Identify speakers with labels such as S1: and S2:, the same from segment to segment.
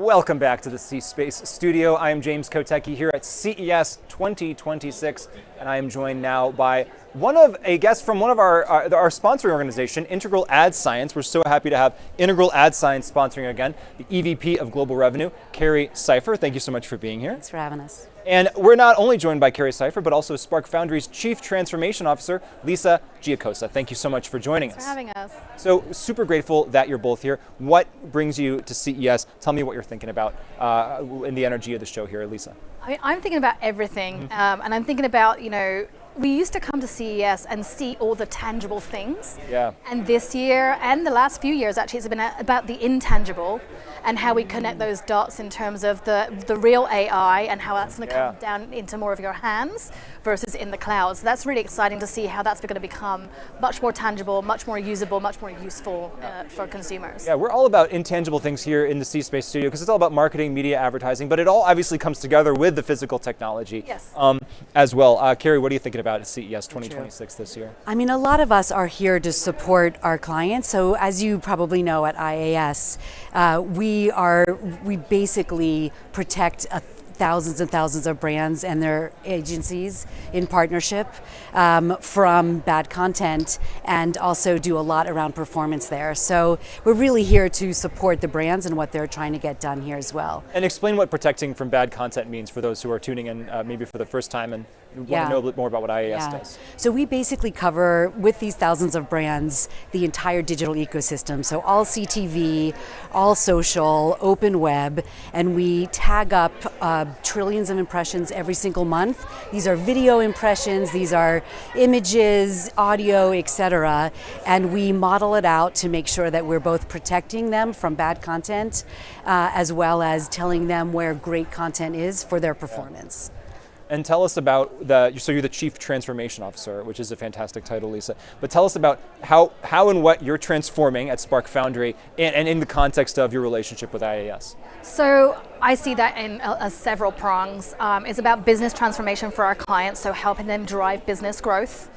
S1: Welcome back to the C-Space studio. I am James Kotecki here at CES 2026, and I am joined now by a guest from one of our sponsoring organization, Integral Ad Science. We're so happy to have Integral Ad Science sponsoring again, the EVP of Global Revenue, Carrie Seifer. Thank you so much for being here.
S2: Thanks for having us.
S1: And we're not only joined by Carrie Seifer, but also Spark Foundry's Chief Transformation Officer, Lisa Giacosa. Thank you so much for joining us.
S3: Thanks for having us.
S1: So super grateful that you're both here. What brings you to CES? Tell me what you're thinking about in the energy of the show here, Lisa.
S3: I'm thinking about everything, and I'm thinking about, we used to come to CES and see all the tangible things.
S1: Yeah.
S3: And this year, and the last few years actually, it's been about the intangible and how we connect those dots in terms of the real AI and how that's going to come down into more of your hands versus in the clouds. So that's really exciting to see how that's going to become much more tangible, much more usable, much more useful for consumers.
S1: Yeah, we're all about intangible things here in the C-Space studio because it's all about marketing, media, advertising, but it all obviously comes together with the physical technology as well. Carrie, what are you thinking about at CES 2026 this year?
S2: I mean, a lot of us are here to support our clients. So as you probably know at IAS, we basically protect thousands and thousands of brands and their agencies in partnership from bad content, and also do a lot around performance there. So we're really here to support the brands and what they're trying to get done here as well.
S1: And explain what protecting from bad content means for those who are tuning in maybe for the first time and want to know a bit more about what IAS does.
S2: So we basically cover, with these thousands of brands, the entire digital ecosystem. So all CTV, all social, open web, and we tag up trillions of impressions every single month. These are video impressions, these are images, audio, etc. And we model it out to make sure that we're both protecting them from bad content as well as telling them where great content is for their performance.
S1: And tell us about so you're the Chief Transformation Officer, which is a fantastic title, Lisa. But tell us about how and what you're transforming at Spark Foundry and in the context of your relationship with IAS.
S3: So I see that in several prongs. It's about business transformation for our clients, so helping them drive business growth.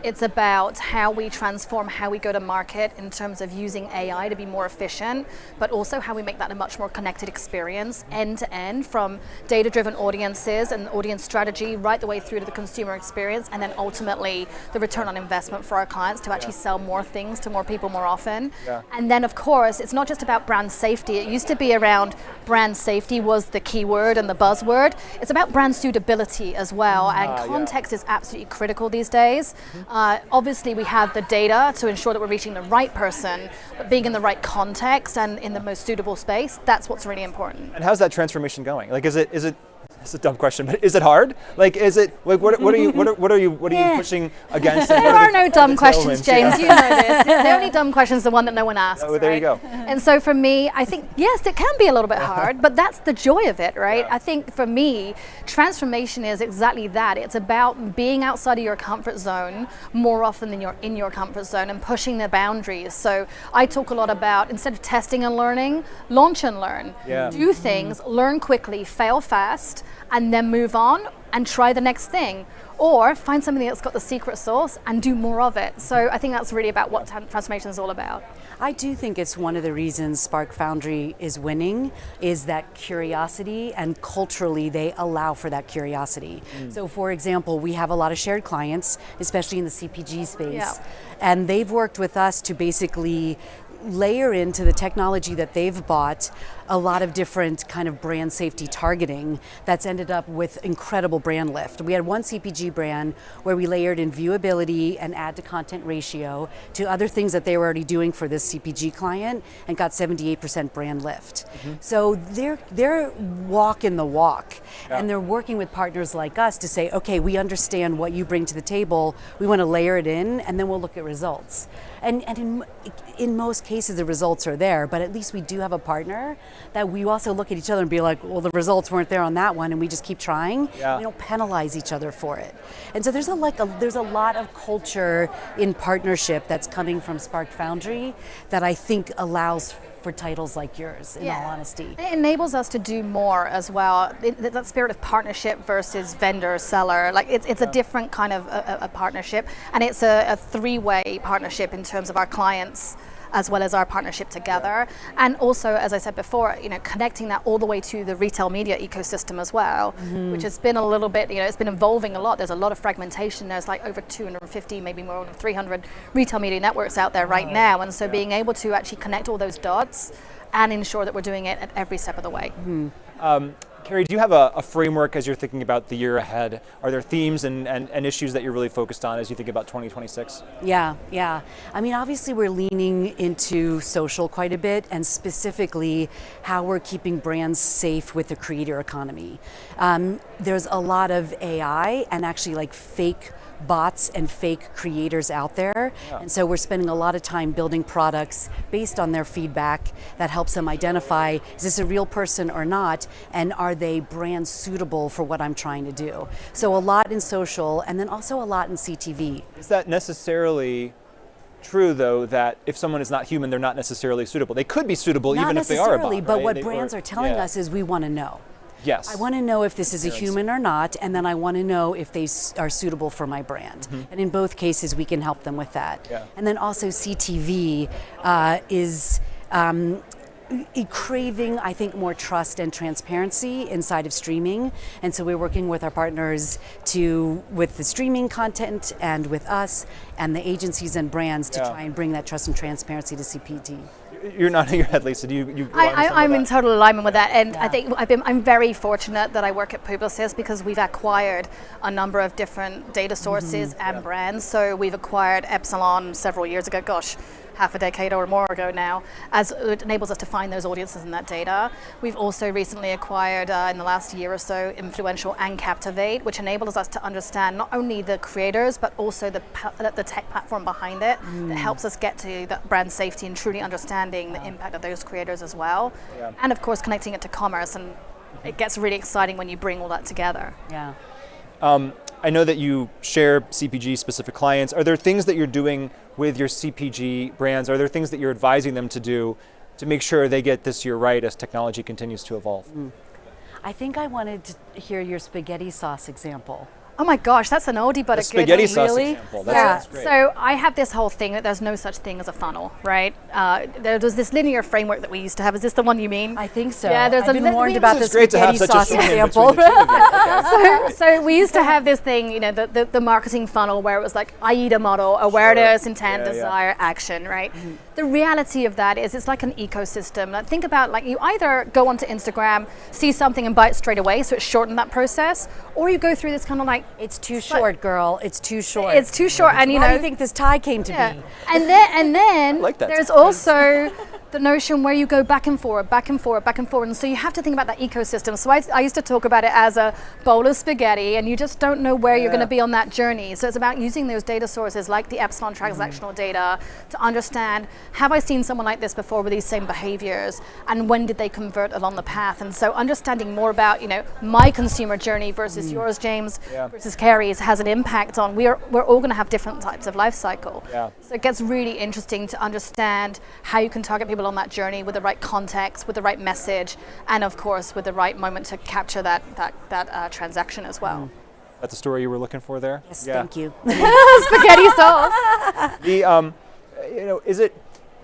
S3: It's about how we transform how we go to market in terms of using AI to be more efficient, but also how we make that a much more connected experience end to end, from data-driven audiences and audience strategy right the way through to the consumer experience, and then ultimately the return on investment for our clients to actually sell more things to more people more often. And then of course, it's not just about brand safety. It used to be around brand safety was the keyword and the buzzword. It's about brand suitability as well, and context is absolutely critical these days. Obviously, we have the data to ensure that we're reaching the right person, but being in the right context and in the most suitable space, that's what's really important.
S1: And how's that transformation going? Like, is it? It's a dumb question, but is it hard? Like, is it? Like, what are you pushing against?
S3: There are no dumb questions, James. You know this. The only dumb question is the one that no one asks.
S1: Oh, there you go.
S3: And so for me, I think yes, it can be a little bit hard, but that's the joy of it, right? I think for me, transformation is exactly that. It's about being outside of your comfort zone more often than you're in your comfort zone and pushing the boundaries. So I talk a lot about, instead of testing and learning, launch and learn. Do things, learn quickly, fail fast, and then move on and try the next thing, or find something that's got the secret sauce and do more of it. So I think that's really about what transformation is all about.
S2: I do think it's one of the reasons Spark Foundry is winning is that curiosity, and culturally they allow for that curiosity. So for example, we have a lot of shared clients, especially in the CPG space, and they've worked with us to basically layer into the technology that they've bought a lot of different kind of brand safety targeting that's ended up with incredible brand lift. We had one CPG brand where we layered in viewability and ad to content ratio to other things that they were already doing for this CPG client and got 78% brand lift. So they're walking the walk, and they're working with partners like us to say, okay, we understand what you bring to the table, we want to layer it in, and then we'll look at results. And in most cases the results are there, but at least we do have a partner that we also look at each other and be like, well, the results weren't there on that one, and we just keep trying. We don't penalize each other for it. And so there's a lot of culture in partnership that's coming from Spark Foundry that I think allows for titles like yours, in all honesty.
S3: It enables us to do more as well. That spirit of partnership versus vendor, seller, like it's a different kind of a partnership, and it's a three-way partnership in terms of our clients as well as our partnership together. And also, as I said before, connecting that all the way to the retail media ecosystem as well, which has been a little bit, it's been evolving a lot. There's a lot of fragmentation. There's like over 250, maybe more than 300 retail media networks out there right now. And so being able to actually connect all those dots and ensure that we're doing it at every step of the way.
S1: Carrie, do you have a framework as you're thinking about the year ahead? Are there themes and issues that you're really focused on as you think about 2026?
S2: Yeah. I mean, obviously we're leaning into social quite a bit, and specifically how we're keeping brands safe with the creator economy. There's a lot of AI and actually like fake bots and fake creators out there. And so we're spending a lot of time building products based on their feedback that helps them identify, is this a real person or not? And are they brand suitable for what I'm trying to do? So a lot in social, and then also a lot in CTV.
S1: Is that necessarily true, though, that if someone is not human, they're not necessarily suitable? They could be suitable even if they are a bot, right?
S2: But what brands are telling us is we want to know.
S1: Yes.
S2: I want to know if this is a human or not, and then I want to know if they are suitable for my brand. And in both cases, we can help them with that. And then also CTV is craving, I think, more trust and transparency inside of streaming. And so we're working with our partners with the streaming content and with us and the agencies and brands to try and bring that trust and transparency to CPT.
S1: You're nodding your head, Lisa. Do you
S3: I'm in total alignment with that, and I think I'm very fortunate that I work at Publicis because we've acquired a number of different data sources and brands. So we've acquired Epsilon several years ago, half a decade or more ago now, as it enables us to find those audiences and that data. We've also recently acquired, in the last year or so, Influential and Captivate, which enables us to understand not only the creators, but also the tech platform behind it that helps us get to the brand safety and truly understanding the impact of those creators as well. And of course, connecting it to commerce, and it gets really exciting when you bring all that together.
S1: I know that you share CPG specific clients. Are there things that you're doing with your CPG brands? Are there things that you're advising them to do to make sure they get this year right as technology continues to evolve?
S2: I think I wanted to hear your spaghetti sauce example.
S3: Oh my gosh, that's an oldie but a good one.
S1: Spaghetti sauce example. That's great.
S3: So I have this whole thing that there's no such thing as a funnel, right? There's this linear framework that we used to have. Is this the one you mean?
S2: I think so.
S3: Yeah,
S2: I've been warned about the
S1: great
S2: spaghetti sauce example.
S3: So we used to have this thing, the marketing funnel where it was like AIDA model: awareness, intent, desire, action, right? The reality of that is it's like an ecosystem. Like, think about, like, you either go onto Instagram, see something and buy it straight away, so it's shortened that process, or you go through this kind of like,
S2: it's too short, girl. It's too short.
S3: It's too short, and
S2: How do you think this tie came to be?
S3: And then
S1: like
S3: there's also the notion where you go back and forward, and so you have to think about that ecosystem. So I used to talk about it as a bowl of spaghetti, and you just don't know where you're going to be on that journey. So it's about using those data sources like the Epsilon transactional data to understand, have I seen someone like this before with these same behaviors, and when did they convert along the path? And so understanding more about my consumer journey versus yours, James, versus Carrie's, has an impact on, we're all going to have different types of life cycle. So it gets really interesting to understand how you can target people on that journey with the right context, with the right message, and of course with the right moment to capture that transaction as well.
S1: That's the story you were looking for there?
S2: Yes, thank you.
S3: Spaghetti sauce.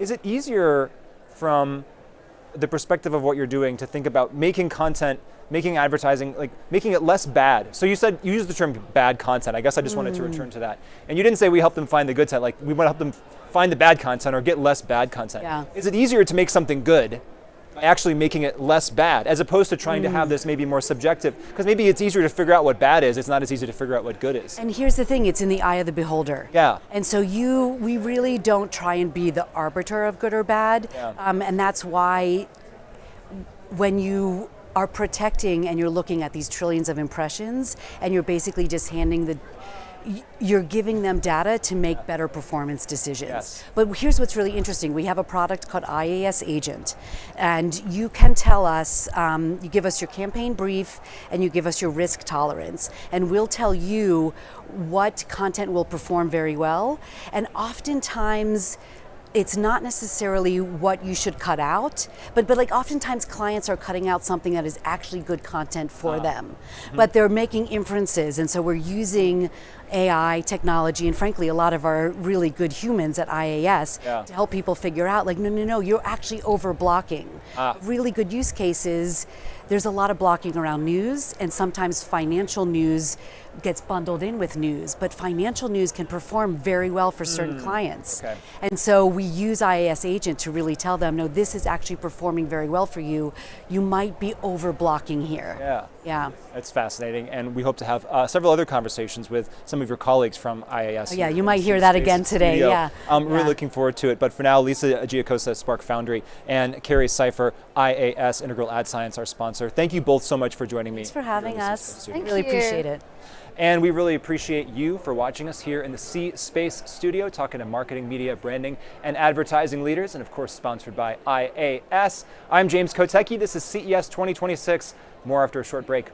S1: Is it easier from the perspective of what you're doing to think about making content, making advertising, like making it less bad? So you used the term bad content. I guess I just wanted to return to that. And you didn't say we help them find the good content, like we want to help them find the bad content or get less bad content. Is it easier to make something good by actually making it less bad, as opposed to trying to have this maybe more subjective? Because maybe it's easier to figure out what bad is, it's not as easy to figure out what good is.
S2: And here's the thing, it's in the eye of the beholder. And so we really don't try and be the arbiter of good or bad. And that's why when you are protecting and you're looking at these trillions of impressions and you're basically just you're giving them data to make better performance decisions. But here's what's really interesting. We have a product called IAS Agent, and you can tell us, you give us your campaign brief and you give us your risk tolerance, and we'll tell you what content will perform very well. And oftentimes, it's not necessarily what you should cut out, but like oftentimes clients are cutting out something that is actually good content for them, but they're making inferences, and so we're using AI, technology, and frankly, a lot of our really good humans at IAS to help people figure out, like, no, you're actually over blocking. Really good use cases, there's a lot of blocking around news, and sometimes financial news gets bundled in with news, but financial news can perform very well for certain clients. And so we use IAS Agent to really tell them, no, this is actually performing very well for you. You might be over blocking here. Yeah.
S1: That's fascinating, and we hope to have several other conversations with some of your colleagues from IAS.
S2: Yeah, you might hear that again today.
S1: I'm really looking forward to it. But for now, Lisa Giacosa, Spark Foundry, and Carrie Seifer, IAS Integral Ad Science, our sponsor. Thank you both so much for joining me.
S2: Thanks for having us.
S3: Thank
S2: really
S3: you.
S2: Appreciate it.
S1: And we really appreciate you for watching us here in the C Space studio, talking to marketing, media, branding, and advertising leaders, and of course sponsored by IAS. I'm James Kotecki. This is CES 2026. More after a short break.